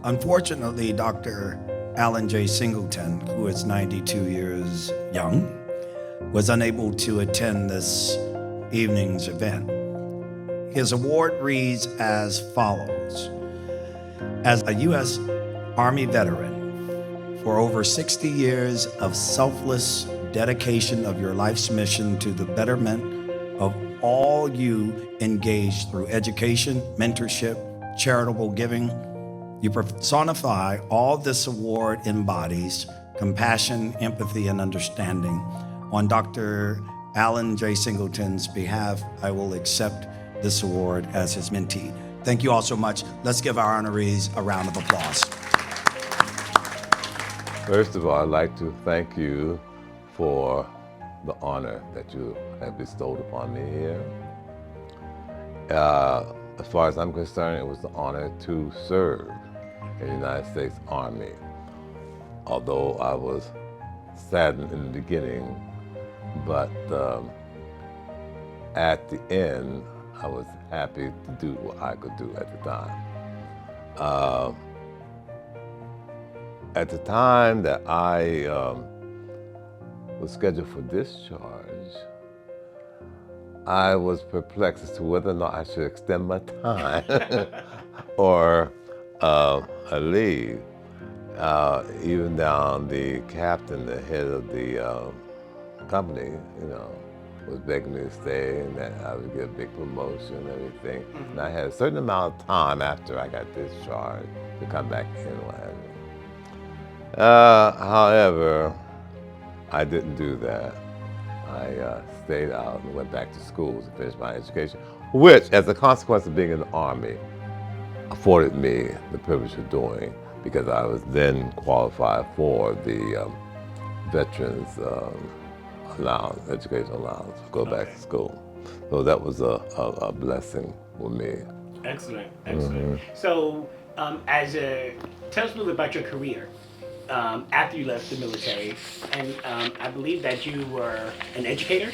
Unfortunately, Dr. Alan J. Singleton, who is 92 years young, was unable to attend this evening's event. His award reads as follows. As a U.S. Army veteran, for over 60 years of selfless dedication of your life's mission to the betterment of all you engage through education, mentorship, charitable giving, you personify all this award embodies compassion, empathy, and understanding. On Dr. Alan J. Singleton's behalf, I will accept this award as his mentee. Thank you all so much. Let's give our honorees a round of applause. First of all, I'd like to thank you for the honor that you have bestowed upon me here. As far as I'm concerned, it was the honor to serve in the United States Army. Although I was saddened in the beginning, but at the end, I was happy to do what I could do at the time. At the time that I was scheduled for discharge, I was perplexed as to whether or not I should extend my time or leave. Even down the captain, the head of the company, was begging me to stay and that I would get a big promotion and everything. Mm-hmm. And I had a certain amount of time after I got discharged to come back in and what have you. However, I didn't do that. I stayed out and went back to school to finish my education, which, as a consequence of being in the Army, afforded me the privilege of doing because I was then qualified for the Veterans allowance, education allowance, to go back to school. So that was a blessing for me. Excellent, excellent. Mm-hmm. So, tell us a little bit about your career after you left the military, and I believe that you were an educator.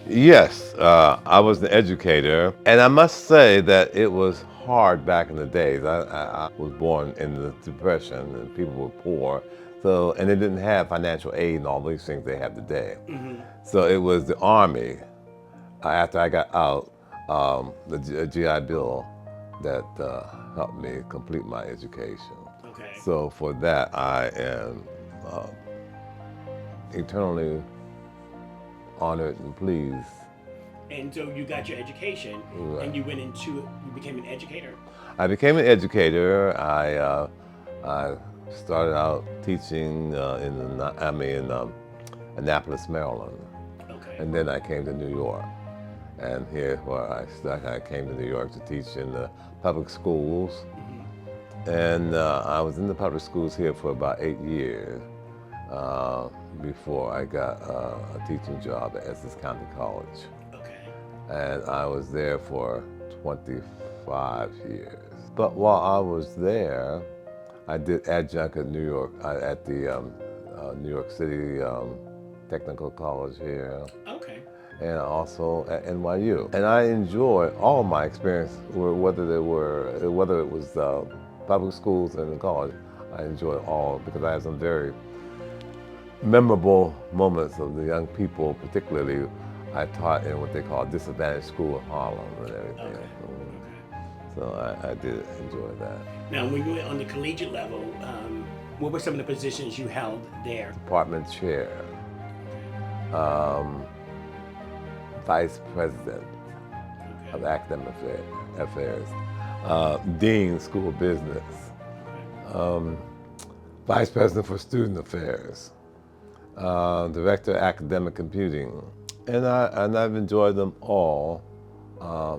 Yes, I was an educator, and I must say that it was hard back in the days. I was born in the Depression, and people were poor, and they didn't have financial aid and all these things they have today. Mm-hmm. So it was the Army, after I got out, the GI Bill, that helped me complete my education. Okay. So for that, I am eternally honored and pleased. And so you got your education, right, and you became an educator? I became an educator. I started out teaching in Annapolis, Maryland. Okay. And then I came to New York. And here where I stuck, I came to New York to teach in the public schools. Mm-hmm. And I was in the public schools here for about 8 years. Before I got a teaching job at Essex County College. Okay. And I was there for 25 years. But while I was there, I did adjunct at New York, at the New York City Technical College here. Okay. And also at NYU. And I enjoy all of my experience, whether it was public schools and college. I enjoy all because I have some very memorable moments of the young people, particularly I taught in what they call disadvantaged school in Harlem and everything. Okay. So I did enjoy that. Now, when you were on the collegiate level, what were some of the positions you held there? Department chair, vice president of academic affairs, dean school of business, vice president for student affairs, director of academic computing, and I've enjoyed them all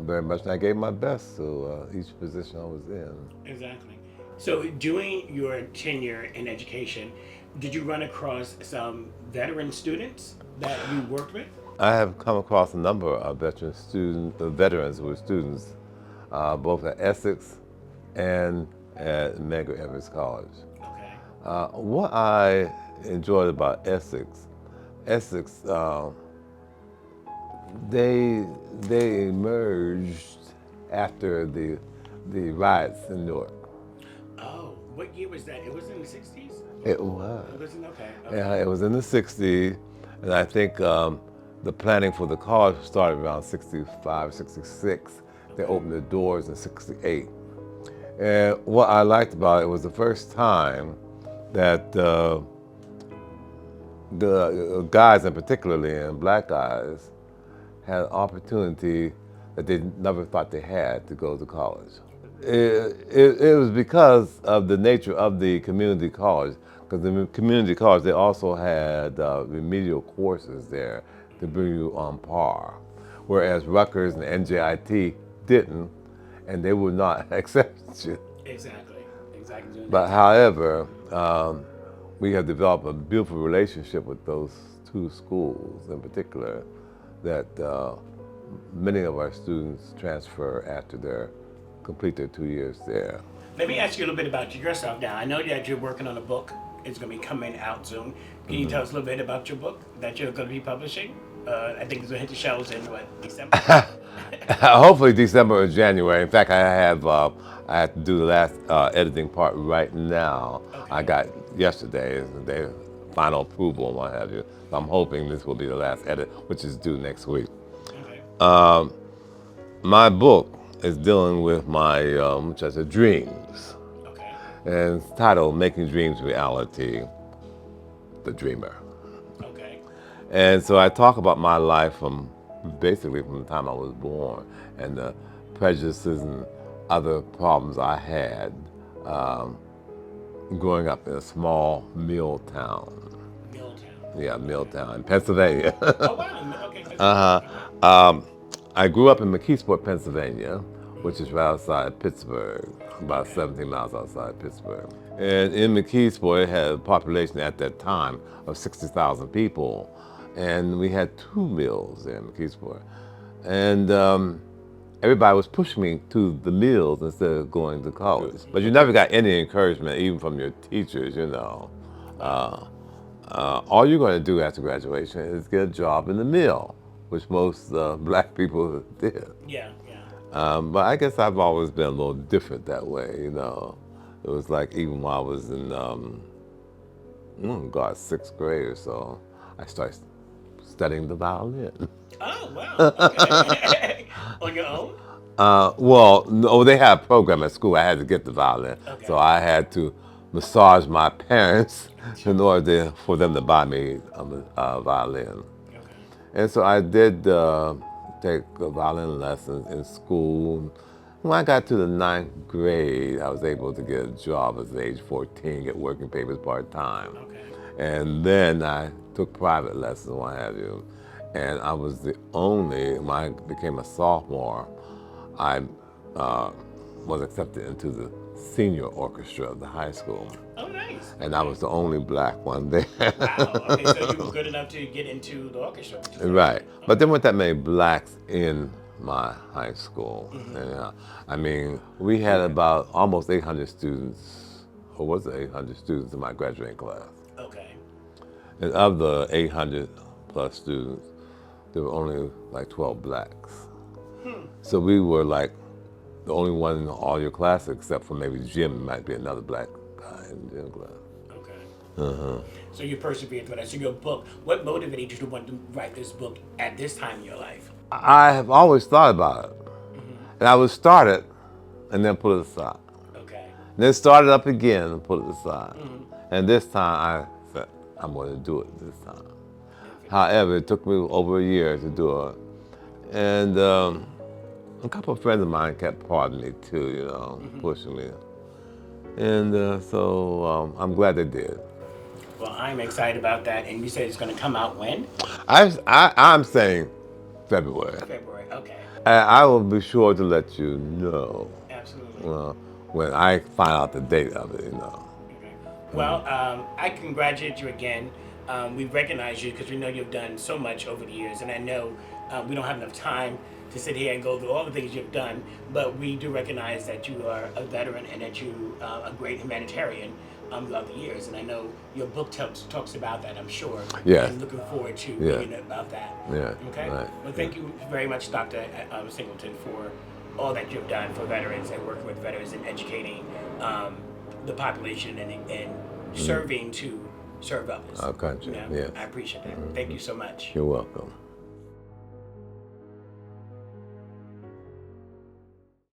very much. And I gave my best to each position I was in. Exactly. So during your tenure in education, did you run across some veteran students that you worked with? I have come across a number of veterans who were students, both at Essex and at Medgar Evers College. Okay. What I enjoyed about Essex, they emerged after the riots in Newark. Oh. What year was that? It was in the 60s? It was. It was in, okay. Yeah, it was in the 60s, and I think the planning for the college started around 65, 66. They opened the doors in 68. And what I liked about it was the first time that the guys, and particularly and black guys, had an opportunity that they never thought they had to go to college. It was because of the nature of the community college. Because the community college, they also had remedial courses there to bring you on par, whereas Rutgers and NJIT didn't, and they would not accept you. Exactly. But however, we have developed a beautiful relationship with those two schools in particular, that many of our students transfer after complete their 2 years there. Let me ask you a little bit about yourself now. I know that you're working on a book. It's going to be coming out soon. Can you tell us a little bit about your book that you're going to be publishing? I think it's going to hit the shelves in, December? Hopefully December or January. In fact, I have to do the last editing part right now. Okay. I got yesterday, the final approval and what have you. So I'm hoping this will be the last edit, which is due next week. Okay. My book is dealing with my dreams. Okay. And it's titled Making Dreams Reality, The Dreamer. Okay. And so I talk about my life basically from the time I was born and the prejudices and other problems I had growing up in a small mill town. Milltown. Yeah, mill town in Pennsylvania. Oh, wow. Okay. I grew up in McKeesport, Pennsylvania, which is right outside Pittsburgh, about 17 miles outside Pittsburgh. And in McKeesport, it had a population at that time of 60,000 people. And we had 2 mills there in McKeesport. And everybody was pushing me to the mills instead of going to college. But you never got any encouragement, even from your teachers, you know. All you're going to do after graduation is get a job in the mill, which most black people did. Yeah. But I guess I've always been a little different that way, you know. It was like even while I was in, 6th grade or so, I started studying the violin. Oh, wow. Okay. On your own? Well, no, they had a program at school. I had to get the violin. Okay. So I had to massage my parents in order for them to buy me a violin. Okay. And so I did take violin lessons in school. When I got to the 9th grade, I was able to get a job at age 14, get working papers part-time. Okay. And then I took private lessons and what have you. And I was the only, when I became a sophomore, I was accepted into the senior orchestra of the high school. Oh, nice. And I was the only black one there. Wow. Okay, so you were good enough to get into the orchestra. Which is Right. amazing. But there weren't that many blacks in my high school. And, I mean, we had about almost 800 students, or was it 800 students in my graduating class. Okay. And of the 800 plus students, there were only like 12 blacks. So we were like the only one in all your classes, except for maybe Jim, might be another black guy in gym class. Okay. So you persevered through that. So your book, what motivated you to want to write this book at this time in your life? I have always thought about it. And I would start it and then put it aside. Okay. And then start it up again and put it aside. And this time I said, I'm going to do it this time. However, it took me over a year to do it. And a couple of friends of mine kept prodding me too, you know, pushing me. And so I'm glad they did. Well, I'm excited about that. And you said it's going to come out when? I'm saying February. February. Okay. And I will be sure to let you know Absolutely. when I find out the date of it, you know. Okay. Well, I congratulate you again. We recognize you because we know you've done so much over the years, and I know we don't have enough time to sit here and go through all the things you've done, but we do recognize that you are a veteran and that you are a great humanitarian throughout the years, and I know your book talks about that, I'm sure. Yes. And looking forward to Yeah. reading about that. Yeah. Okay? Right. Well, thank you very much, Dr. Singleton, for all that you've done for veterans and working with veterans and educating the population and serving to serve others. Our country, You know? yes. I appreciate that. Thank you so much. You're welcome.